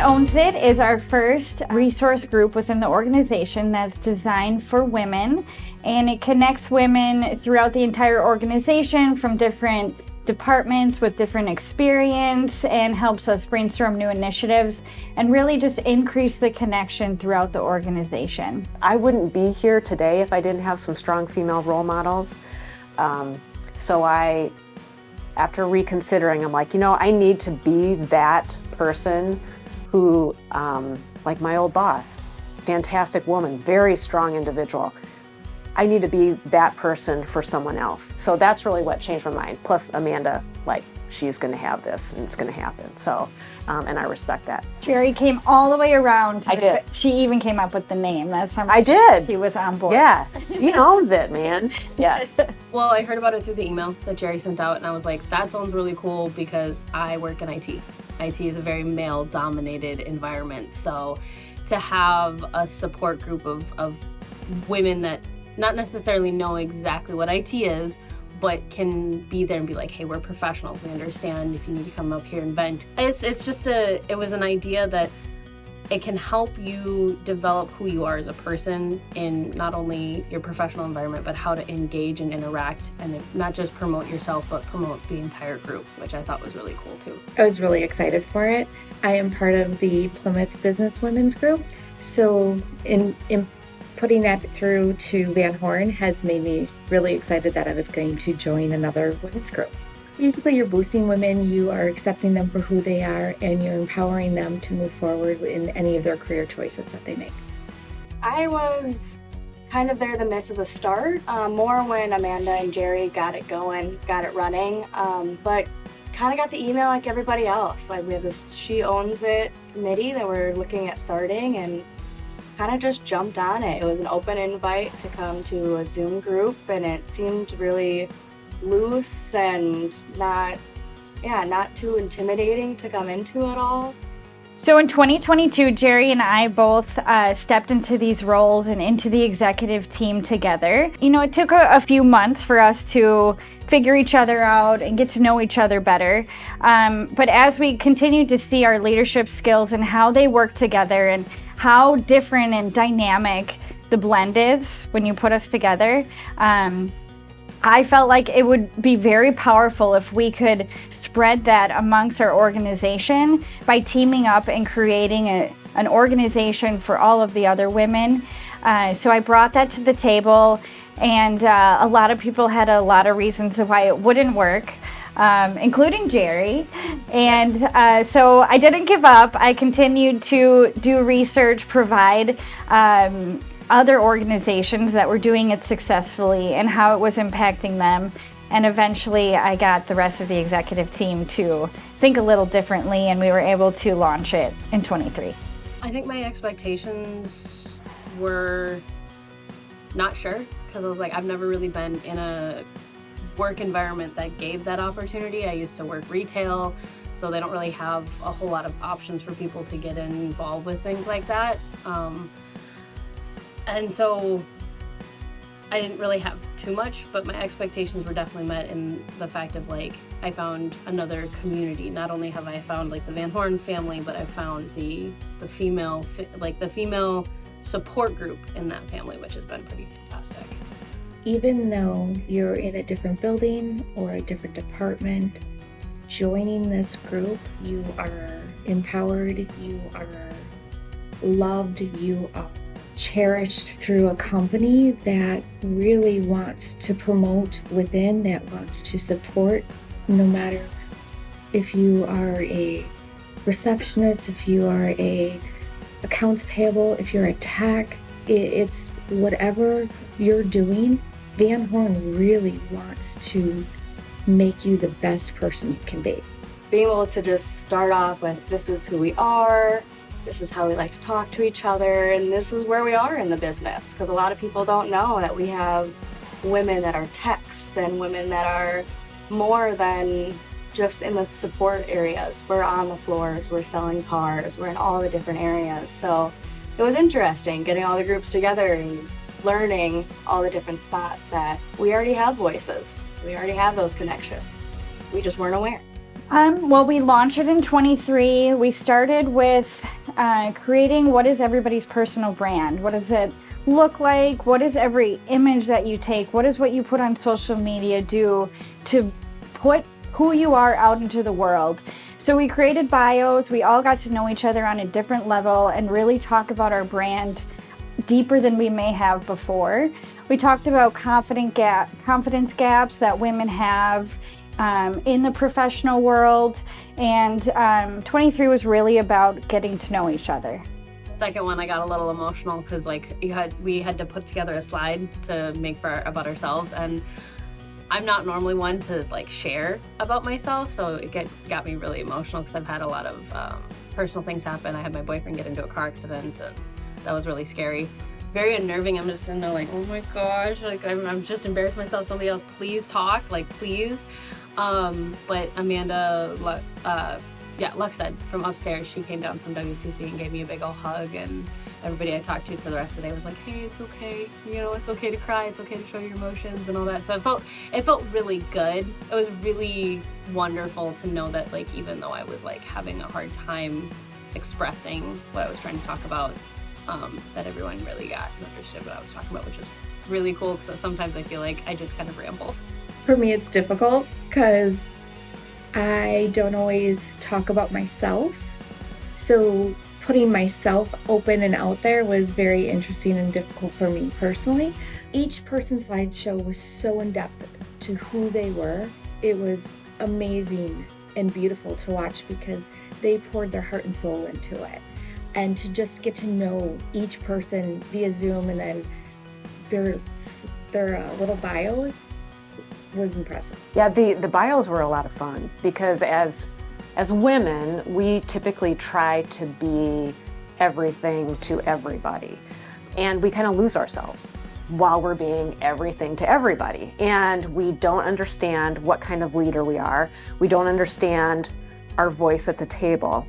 Owns It is our first resource group within the organization that's designed for women, and it connects women throughout the entire organization from different departments with different experience, and helps us brainstorm new initiatives and really just increase the connection throughout the organization. I wouldn't be here today if I didn't have some strong female role models. After reconsidering, I'm like, I need to be that person who, like my old boss, fantastic woman, very strong individual. I need to be that person for someone else. So that's really what changed my mind. Plus Amanda, she's gonna have this and it's gonna happen. So, and I respect that. Jerry came all the way around. I did. She even came up with the name. That's how I did. She was on board. Yeah, he owns it, man. Yes. Well, I heard about it through the email that Jerry sent out, and I was like, that sounds really cool because I work in IT. IT is a very male-dominated environment. So to have a support group of women that not necessarily know exactly what IT is, but can be there and be like, hey, we're professionals. We understand if you need to come up here and vent. It was an idea that it can help you develop who you are as a person in not only your professional environment, but how to engage and interact and not just promote yourself, but promote the entire group, which I thought was really cool too. I was really excited for it. I am part of the Plymouth Business Women's Group. So in putting that through to Van Horn has made me really excited that I was going to join another women's group. Basically, you're boosting women, you are accepting them for who they are, and you're empowering them to move forward in any of their career choices that they make. I was kind of there in the midst of the start, more when Amanda and Jerry got it going, got it running, but kind of got the email like everybody else. We have this She Owns It committee that we're looking at starting, and kind of just jumped on it. It was an open invite to come to a Zoom group, and it seemed really loose and not too intimidating to come into at all. So in 2022, Jerry and I both stepped into these roles and into the executive team together. It took a few months for us to figure each other out and get to know each other better. But as we continued to see our leadership skills and how they work together and how different and dynamic the blend is when you put us together, I felt like it would be very powerful if we could spread that amongst our organization by teaming up and creating an organization for all of the other women. So I brought that to the table, and a lot of people had a lot of reasons why it wouldn't work, including Jerry. And so I didn't give up. I continued to do research, provide other organizations that were doing it successfully and how it was impacting them. And eventually I got the rest of the executive team to think a little differently, and we were able to launch it in 23. I think my expectations were not sure, because I was like, I've never really been in a work environment that gave that opportunity. I used to work retail, so they don't really have a whole lot of options for people to get involved with things like that. And so I didn't really have too much, but my expectations were definitely met in the fact of I found another community. Not only have I found the Van Horn family, but I found the female support group in that family, which has been pretty fantastic. Even though you're in a different building or a different department, joining this group, you are empowered, you are loved, you are cherished through a company that really wants to promote within, that wants to support, no matter if you are a receptionist, if you are a accounts payable, if you're a tech, it's whatever you're doing, Van Horn really wants to make you the best person you can be. Being able to just start off with, this is who we are, this is how we like to talk to each other, and this is where we are in the business. Because a lot of people don't know that we have women that are techs and women that are more than just in the support areas. We're on the floors, we're selling cars, we're in all the different areas. So it was interesting getting all the groups together and learning all the different spots that we already have voices. We already have those connections. We just weren't aware. Well, we launched it in 23. We started with creating what is everybody's personal brand. What does it look like? What is every image that you take? What is what you put on social media do to put who you are out into the world? So we created bios. We all got to know each other on a different level and really talk about our brand deeper than we may have before. We talked about confidence gaps that women have in the professional world, and 23 was really about getting to know each other. Second one, I got a little emotional because like we had to put together a slide to make about ourselves, and I'm not normally one to like share about myself, so it got me really emotional because I've had a lot of personal things happen. I had my boyfriend get into a car accident, and that was really scary. Very unnerving. I'm just in there like, oh my gosh, like I'm just embarrassed myself. Somebody else, please talk, like please. But Amanda, Luxed from upstairs, she came down from WCC and gave me a big old hug, and everybody I talked to for the rest of the day was like, hey, it's okay, you know, it's okay to cry, it's okay to show your emotions and all that. So it felt really good. It was really wonderful to know that like even though I was like having a hard time expressing what I was trying to talk about, that everyone really got and understood what I was talking about, which is really cool because sometimes I feel like I just kind of ramble. For me, it's difficult because I don't always talk about myself. So putting myself open and out there was very interesting and difficult for me personally. Each person's slideshow was so in-depth to who they were. It was amazing and beautiful to watch because they poured their heart and soul into it. And to just get to know each person via Zoom and then their little bios was impressive. Yeah, the bios were a lot of fun because as women, we typically try to be everything to everybody. And we kind of lose ourselves while we're being everything to everybody. And we don't understand what kind of leader we are. We don't understand our voice at the table.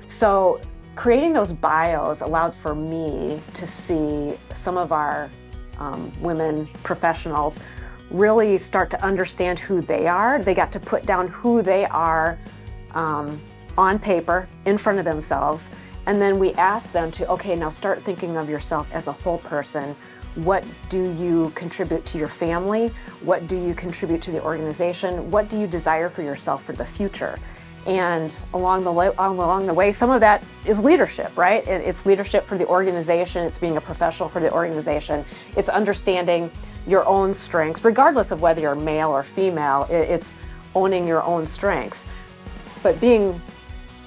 So creating those bios allowed for me to see some of our women professionals really start to understand who they are. They got to put down who they are on paper in front of themselves. And then we asked them to, okay, now start thinking of yourself as a whole person. What do you contribute to your family? What do you contribute to the organization? What do you desire for yourself for the future? And along the way, some of that is leadership, right? It's leadership for the organization. It's being a professional for the organization. It's understanding your own strengths, regardless of whether you're male or female. It's owning your own strengths. But being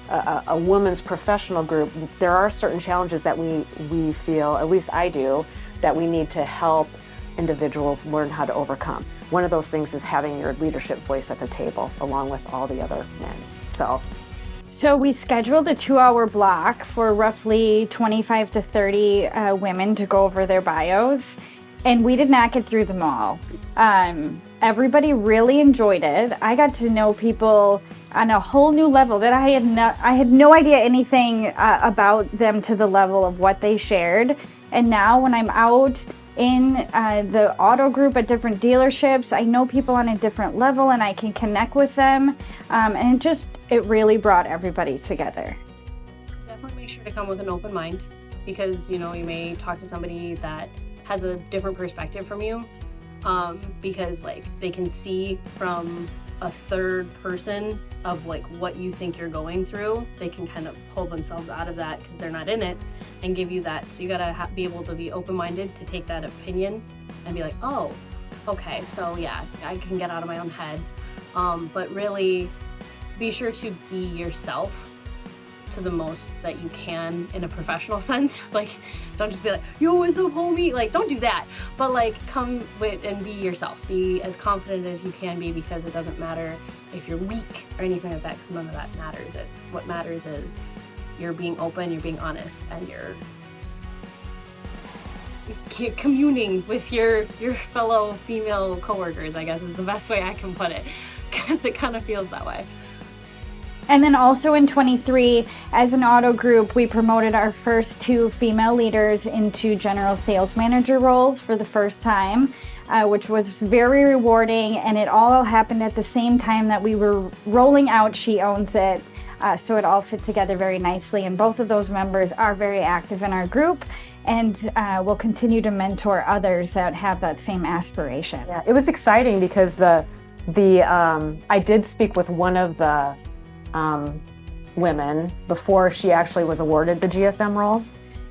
a women's professional group, there are certain challenges that we feel, at least I do, that we need to help individuals learn how to overcome. One of those things is having your leadership voice at the table, along with all the other men. So we scheduled a 2-hour block for roughly 25 to 30 women to go over their bios, and we did not get through them all. Everybody really enjoyed it. I got to know people on a whole new level that I had no idea anything about them to the level of what they shared. And now when I'm out in the auto group at different dealerships, I know people on a different level and I can connect with them. And it really brought everybody together. Definitely make sure to come with an open mind because, you know, you may talk to somebody that has a different perspective from you because like they can see from a third person of like what you think you're going through. They can kind of pull themselves out of that because they're not in it and give you that. So you gotta be able to be open-minded to take that opinion and be like, oh, okay, so yeah, I can get out of my own head. But really be sure to be yourself to the most that you can in a professional sense. Like, don't just be like, yo, what's up, homie? Like, don't do that. But like, come with and be yourself. Be as confident as you can be because it doesn't matter if you're weak or anything like that because none of that matters. What matters is you're being open, you're being honest, and you're communing with your fellow female coworkers, I guess is the best way I can put it because it kind of feels that way. And then also in 23, as an auto group, we promoted our first 2 female leaders into general sales manager roles for the first time. which was very rewarding, and it all happened at the same time that we were rolling out She Owns It. So it all fit together very nicely, and both of those members are very active in our group and will continue to mentor others that have that same aspiration. Yeah, it was exciting because I did speak with one of the women before she actually was awarded the GSM role.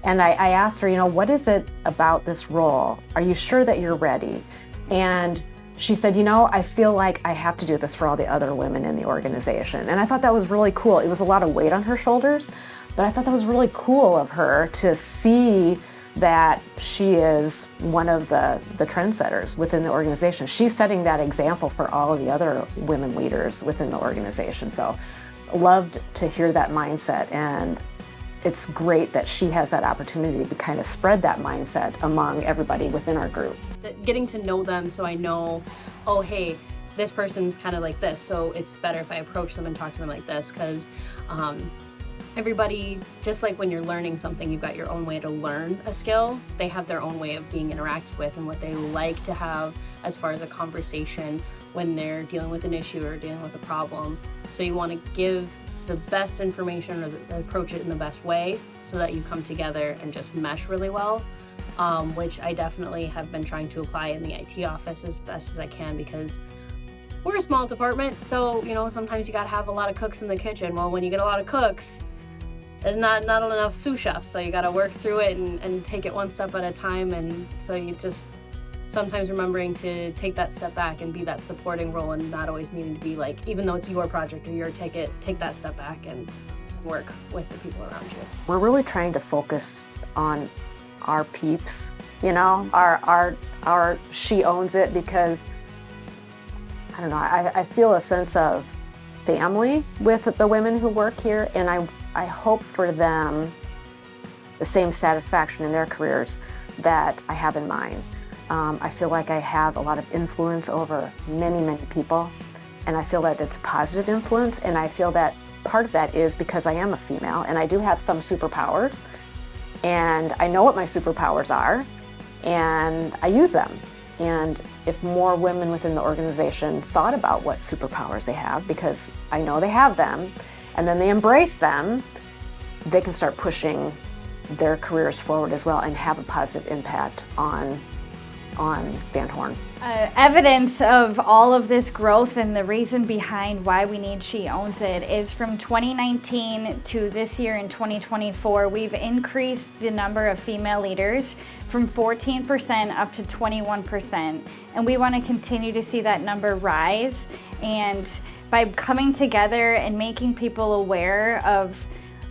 And I asked her, what is it about this role? Are you sure that you're ready? And she said, I feel like I have to do this for all the other women in the organization. And I thought that was really cool. It was a lot of weight on her shoulders, but I thought that was really cool of her to see that she is one of the trendsetters within the organization. She's setting that example for all of the other women leaders within the organization. So loved to hear that mindset, and it's great that she has that opportunity to kind of spread that mindset among everybody within our group. Getting to know them, so I know, oh, hey, this person's kind of like this, so it's better if I approach them and talk to them like this, because everybody, just like when you're learning something, you've got your own way to learn a skill. They have their own way of being interacted with and what they like to have as far as a conversation when they're dealing with an issue or dealing with a problem. So you want to give the best information or approach it in the best way so that you come together and just mesh really well, which I definitely have been trying to apply in the IT office as best as I can, because we're a small department, so sometimes you gotta have a lot of cooks in the kitchen. Well, when you get a lot of cooks, there's not enough sous chefs, so you gotta work through it and take it one step at a time. And so you just sometimes remembering to take that step back and be that supporting role, and not always needing to be like, even though it's your project or your ticket, take that step back and work with the people around you. We're really trying to focus on our peeps, our She Owns It, because I don't know, I feel a sense of family with the women who work here, and I hope for them the same satisfaction in their careers that I have in mine. I feel like I have a lot of influence over many, many people, and I feel that it's positive influence, and I feel that part of that is because I am a female and I do have some superpowers, and I know what my superpowers are, and I use them. And if more women within the organization thought about what superpowers they have, because I know they have them, and then they embrace them, they can start pushing their careers forward as well and have a positive impact on Van Horn. Evidence of all of this growth and the reason behind why we need She Owns It is from 2019 to this year in 2024, we've increased the number of female leaders from 14% up to 21%. And we want to continue to see that number rise. And by coming together and making people aware of,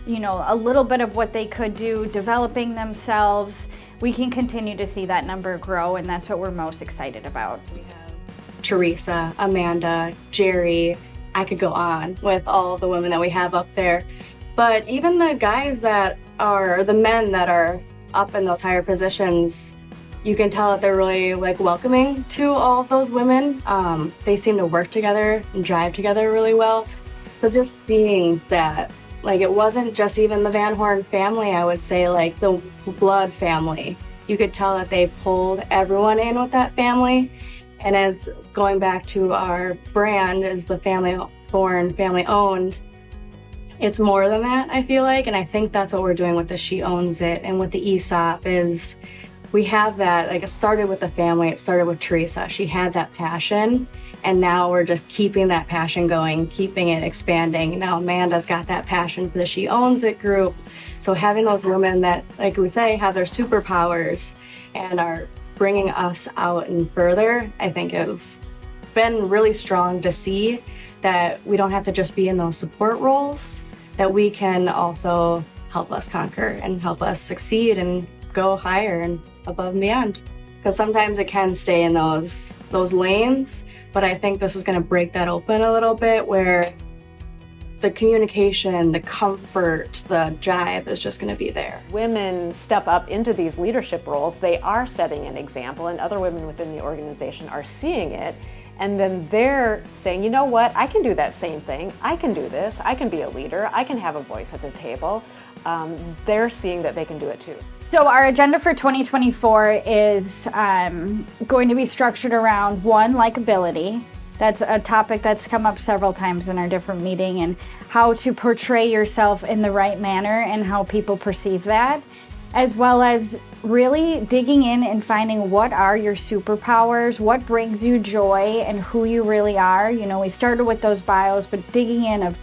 a little bit of what they could do, developing themselves, we can continue to see that number grow, and that's what we're most excited about. We have Teresa, Amanda, Jerry. I could go on with all of the women that we have up there. But even the guys the men that are up in those higher positions, you can tell that they're really welcoming to all of those women. They seem to work together and drive together really well. So just seeing that, it wasn't just even the Van Horn family, I would say, the blood family. You could tell that they pulled everyone in with that family. And as going back to our brand is the family born, family owned, it's more than that, I feel like. And I think that's what we're doing with the She Owns It and with the ESOP is we have that, it started with the family, it started with Teresa. She had that passion. And now we're just keeping that passion going, keeping it expanding. Now Amanda's got that passion for the She Owns It group. So having those women that, like we say, have their superpowers and are bringing us out and further, I think it's been really strong to see that we don't have to just be in those support roles, that we can also help us conquer and help us succeed and go higher and above and beyond. Because sometimes it can stay in those lanes, but I think this is going to break that open a little bit, where the communication, the comfort, the jive is just going to be there. Women step up into these leadership roles, they are setting an example, and other women within the organization are seeing it, and then they're saying, you know what, I can do that same thing, I can do this, I can be a leader, I can have a voice at the table. They're seeing that they can do it too. So our agenda for 2024 is going to be structured around one, likability. That's a topic that's come up several times in our different meeting, and how to portray yourself in the right manner and how people perceive that, as well as really digging in and finding what are your superpowers, what brings you joy, and who you really are. You know, we started with those bios, but digging in of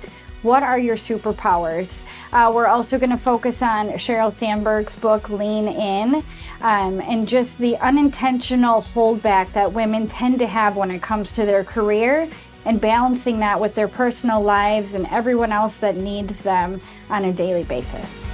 what are your superpowers. We're also going to focus on Sheryl Sandberg's book, Lean In, and just the unintentional holdback that women tend to have when it comes to their career, and balancing that with their personal lives and everyone else that needs them on a daily basis.